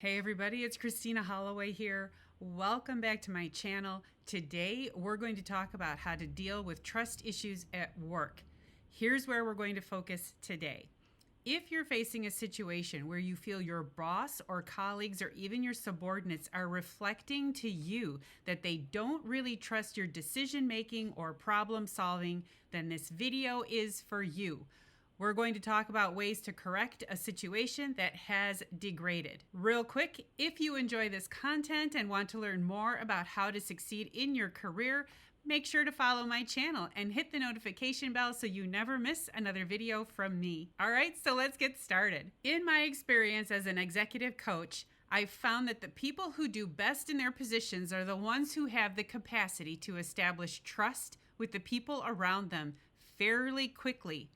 Hey everybody, it's Christina Holloway here. Welcome back to my channel. Today we're going to talk about how to deal with trust issues at work. Here's where we're going to focus today. If you're facing a situation where you feel your boss or colleagues or even your subordinates are reflecting to you that they don't really trust your decision making or problem solving, then this video is for you. We're going to talk about ways to correct a situation that has degraded. Real quick, if you enjoy this content and want to learn more about how to succeed in your career, make sure to follow my channel and hit the notification bell so you never miss another video from me. All right, so let's get started. In my experience as an executive coach, I've found that the people who do best in their positions are the ones who have the capacity to establish trust with the people around them fairly quickly.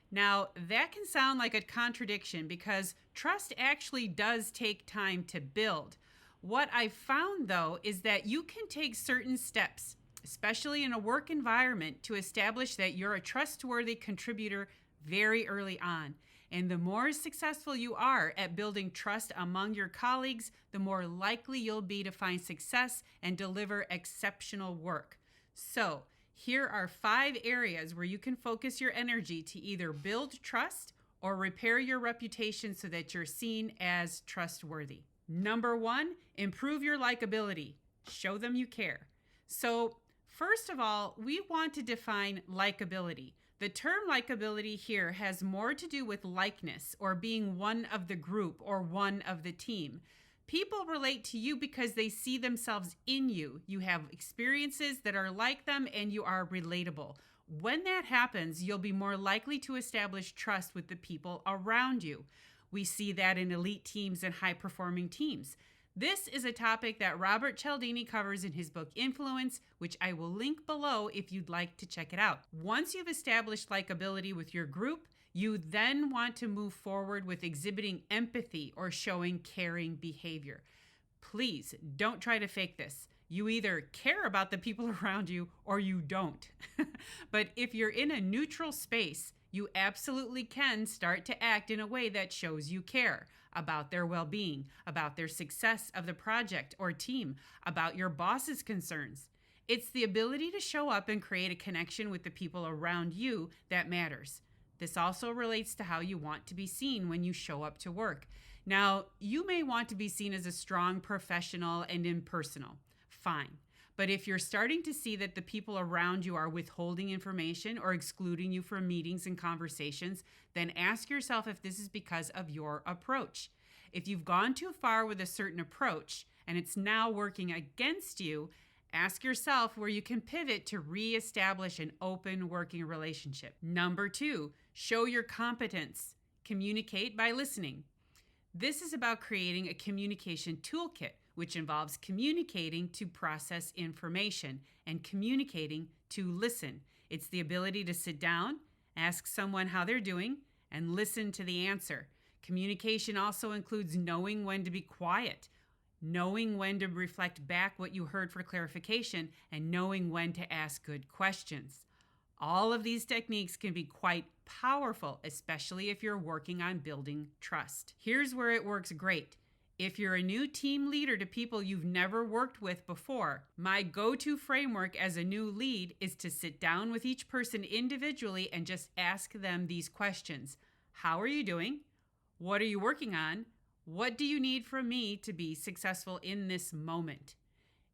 Now, that can sound like a contradiction because trust actually does take time to build. What I've found, though, is that you can take certain steps, especially in a work environment, to establish that you're a trustworthy contributor very early on. And the more successful you are at building trust among your colleagues, the more likely you'll be to find success and deliver exceptional work. So, here are 5 areas where you can focus your energy to either build trust or repair your reputation so that you're seen as trustworthy. Number 1, improve your likability. Show them you care. So, first of all, we want to define likability. The term likability here has more to do with likeness or being one of the group or one of the team. People relate to you because they see themselves in you. You have experiences that are like them and you are relatable. When that happens, you'll be more likely to establish trust with the people around you. We see that in elite teams and high-performing teams. This is a topic that Robert Cialdini covers in his book Influence, which I will link below if you'd like to check it out. Once you've established likability with your group, you then want to move forward with exhibiting empathy or showing caring behavior. Please don't try to fake this. You either care about the people around you or you don't. But if you're in a neutral space, you absolutely can start to act in a way that shows you care about their well-being, about their success of the project or team, about your boss's concerns. It's the ability to show up and create a connection with the people around you that matters. This also relates to how you want to be seen when you show up to work. Now, you may want to be seen as a strong professional and impersonal. Fine. But if you're starting to see that the people around you are withholding information or excluding you from meetings and conversations, then ask yourself if this is because of your approach. If you've gone too far with a certain approach and it's now working against you, ask yourself where you can pivot to reestablish an open working relationship. Number 2, show your competence. Communicate by listening. This is about creating a communication toolkit, which involves communicating to process information and communicating to listen. It's the ability to sit down, ask someone how they're doing, and listen to the answer. Communication also includes knowing when to be quiet, knowing when to reflect back what you heard for clarification, and knowing when to ask good questions. All of these techniques can be quite powerful, especially if you're working on building trust. Here's where it works great. If you're a new team leader to people you've never worked with before, my go-to framework as a new lead is to sit down with each person individually and just ask them these questions. How are you doing? What are you working on? What do you need from me to be successful in this moment?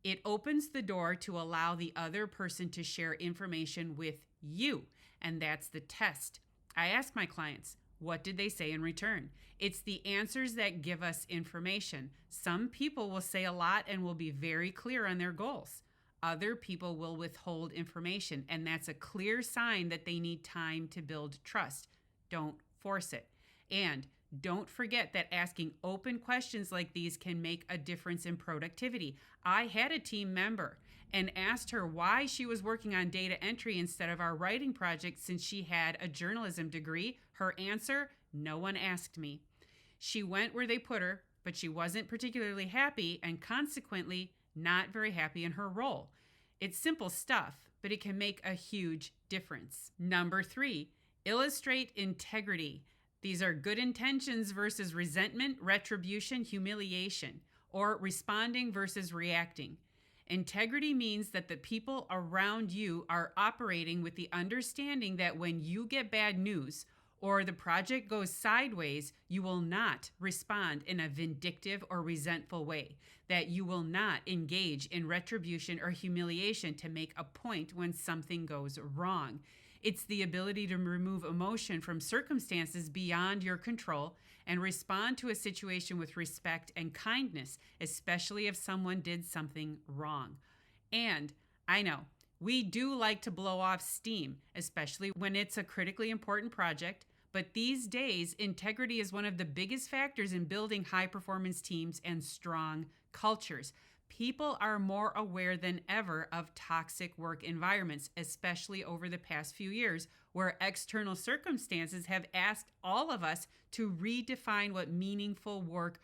It opens the door to allow the other person to share information with you, and that's the test. I ask my clients, what did they say in return? It's the answers that give us information. Some people will say a lot and will be very clear on their goals. Other people will withhold information, and that's a clear sign that they need time to build trust. Don't force it. And don't forget that asking open questions like these can make a difference in productivity. I had a team member and asked her why she was working on data entry instead of our writing project since she had a journalism degree. Her answer, no one asked me. She went where they put her, but she wasn't particularly happy and consequently not very happy in her role. It's simple stuff, but it can make a huge difference. Number 3, illustrate integrity. These are good intentions versus resentment, retribution, humiliation, or responding versus reacting. Integrity means that the people around you are operating with the understanding that when you get bad news or the project goes sideways, you will not respond in a vindictive or resentful way, that you will not engage in retribution or humiliation to make a point when something goes wrong. It's the ability to remove emotion from circumstances beyond your control and respond to a situation with respect and kindness, especially if someone did something wrong. And I know we do like to blow off steam, especially when it's a critically important project. But these days, integrity is one of the biggest factors in building high-performance teams and strong cultures. People are more aware than ever of toxic work environments, especially over the past few years, where external circumstances have asked all of us to redefine what meaningful work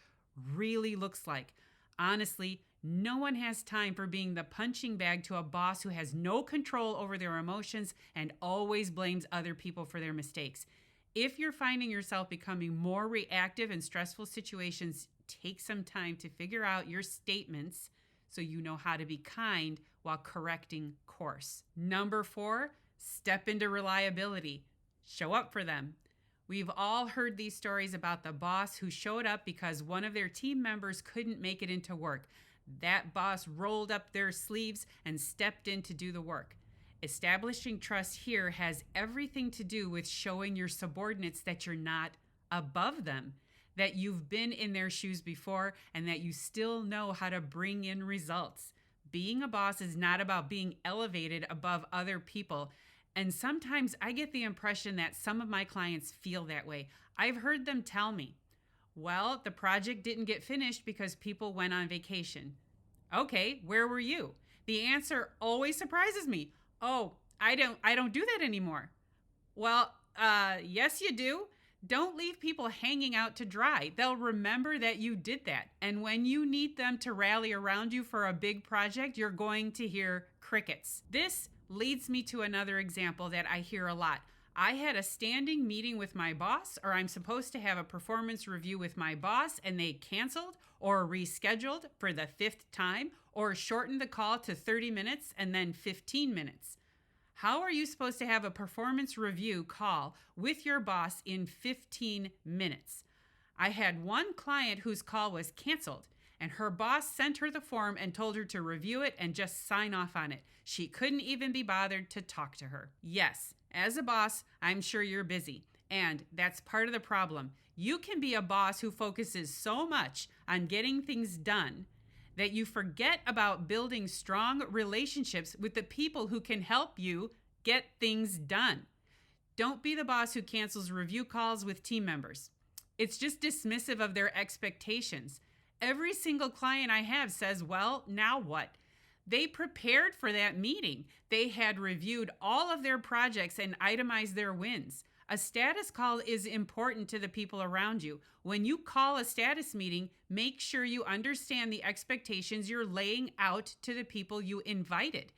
really looks like. Honestly, no one has time for being the punching bag to a boss who has no control over their emotions and always blames other people for their mistakes. If you're finding yourself becoming more reactive in stressful situations, take some time to figure out your statements so you know how to be kind while correcting course. Number 4, step into reliability. Show up for them. We've all heard these stories about the boss who showed up because one of their team members couldn't make it into work. That boss rolled up their sleeves and stepped in to do the work. Establishing trust here has everything to do with showing your subordinates that you're not above them, that you've been in their shoes before, and that you still know how to bring in results. Being a boss is not about being elevated above other people. And sometimes I get the impression that some of my clients feel that way. I've heard them tell me, well, the project didn't get finished because people went on vacation. Okay, where were you? The answer always surprises me. Oh, I don't do that anymore. Well, yes, you do. Don't leave people hanging out to dry. They'll remember that you did that. And when you need them to rally around you for a big project, you're going to hear crickets. This leads me to another example that I hear a lot. I had a standing meeting with my boss, or I'm supposed to have a performance review with my boss, and they canceled or rescheduled for the 5th time, or shortened the call to 30 minutes and then 15 minutes. How are you supposed to have a performance review call with your boss in 15 minutes? I had one client whose call was canceled, and her boss sent her the form and told her to review it and just sign off on it. She couldn't even be bothered to talk to her. Yes, as a boss, I'm sure you're busy, and that's part of the problem. You can be a boss who focuses so much on getting things done that you forget about building strong relationships with the people who can help you get things done. Don't be the boss who cancels review calls with team members. It's just dismissive of their expectations. Every single client I have says, well, now what? They prepared for that meeting. They had reviewed all of their projects and itemized their wins. A status call is important to the people around you. When you call a status meeting, make sure you understand the expectations you're laying out to the people you invited.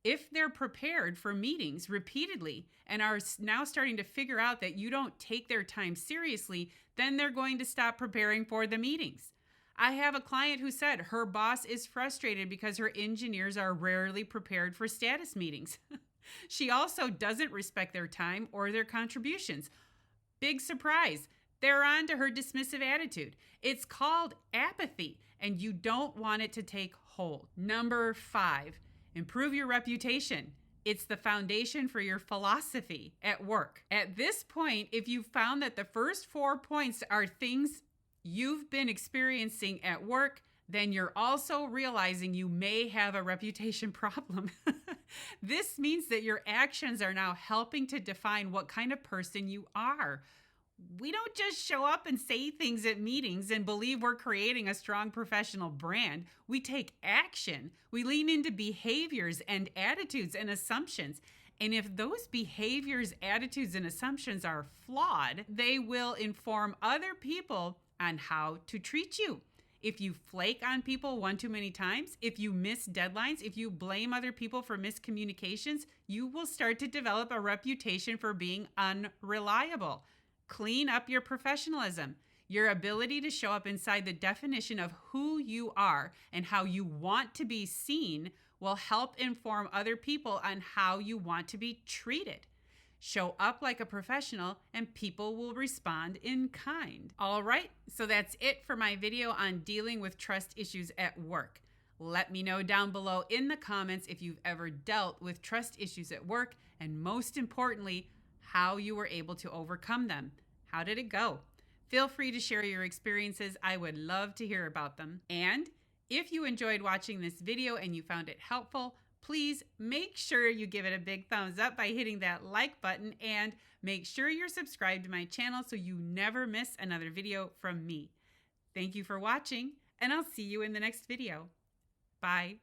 If they're prepared for meetings repeatedly and are now starting to figure out that you don't take their time seriously, then they're going to stop preparing for the meetings. I have a client who said her boss is frustrated because her engineers are rarely prepared for status meetings. She also doesn't respect their time or their contributions. Big surprise. They're on to her dismissive attitude. It's called apathy, and you don't want it to take hold. Number 5, improve your reputation. It's the foundation for your philosophy at work. At this point, if you've found that the first 4 points are things you've been experiencing at work, then you're also realizing you may have a reputation problem. This means that your actions are now helping to define what kind of person you are. We don't just show up and say things at meetings and believe we're creating a strong professional brand. We take action. We lean into behaviors and attitudes and assumptions. And if those behaviors, attitudes, and assumptions are flawed, they will inform other people on how to treat you. If you flake on people one too many times, if you miss deadlines, if you blame other people for miscommunications, you will start to develop a reputation for being unreliable. Clean up your professionalism. Your ability to show up inside the definition of who you are and how you want to be seen will help inform other people on how you want to be treated. Show up like a professional and people will respond in kind. All right, so that's it for my video on dealing with trust issues at work. Let me know down below in the comments if you've ever dealt with trust issues at work, and most importantly, how you were able to overcome them. How did it go? Feel free to share your experiences. I would love to hear about them. And if you enjoyed watching this video and you found it helpful, please make sure you give it a big thumbs up by hitting that like button, and make sure you're subscribed to my channel so you never miss another video from me. Thank you for watching, and I'll see you in the next video. Bye.